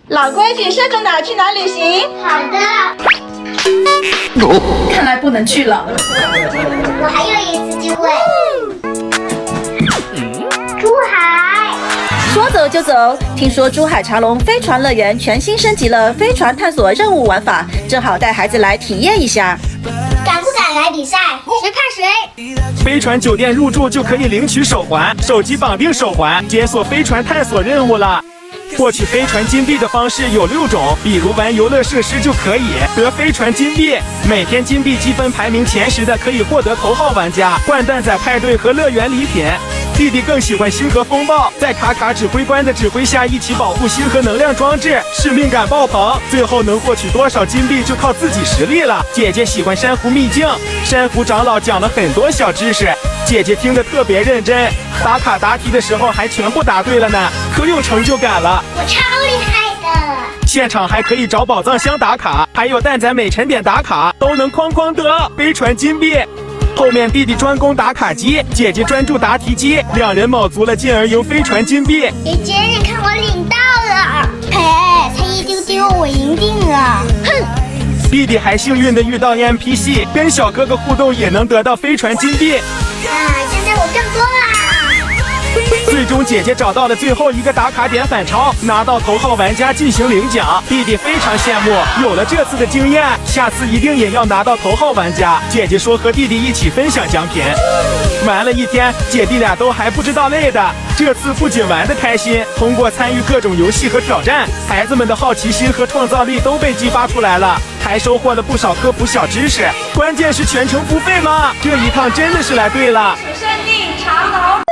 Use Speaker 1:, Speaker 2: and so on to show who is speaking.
Speaker 1: 老规矩，社长哪去哪旅行？
Speaker 2: 好的，
Speaker 1: 看来不能去了。
Speaker 2: 我还有一次机会。珠海，
Speaker 3: 说走就走，听说珠海长隆飞船乐园全新升级了飞船探索任务玩法，正好带孩子来体验一下。
Speaker 2: 敢不敢来比赛？谁怕谁？
Speaker 4: 飞船酒店入住就可以领取手环，手机绑定手环，解锁飞船探索任务了。获取飞船金币的方式有6种，比如玩游乐设施就可以得飞船金币。每天金币积分排名前10的可以获得头号玩家、掼蛋仔派对和乐园礼品。弟弟更喜欢星河风暴，在卡卡指挥官的指挥下，一起保护星河能量装置，使命感爆棚。最后能获取多少金币就靠自己实力了。姐姐喜欢珊瑚秘境，珊瑚长老讲了很多小知识，姐姐听得特别认真，打卡答题的时候还全部答对了呢，可有成就感了。
Speaker 2: 我超厉害的！
Speaker 4: 现场还可以找宝藏箱打卡，还有蛋仔美晨点打卡，都能哐哐得飞船金币。后面弟弟专攻打卡机，姐姐专注答题机，两人卯足了劲儿赢飞船金币。
Speaker 2: 姐姐，你看我领到了！嘿，才一丢丢，我赢定了！哼！
Speaker 4: 弟弟还幸运的遇到 NPC， 跟小哥哥互动也能得到飞船金币。
Speaker 2: 现在我更多啦！
Speaker 4: 最终姐姐找到了最后一个打卡点反超，拿到头号玩家进行领奖。弟弟非常羡慕，有了这次的经验，下次一定也要拿到头号玩家。姐姐说和弟弟一起分享奖品。玩了一天，姐弟俩都还不知道累的。这次不仅玩得开心，通过参与各种游戏和挑战，孩子们的好奇心和创造力都被激发出来了，还收获了不少科普小知识。关键是全程不费吗？这一趟真的是来对了。
Speaker 1: 胜利长隆。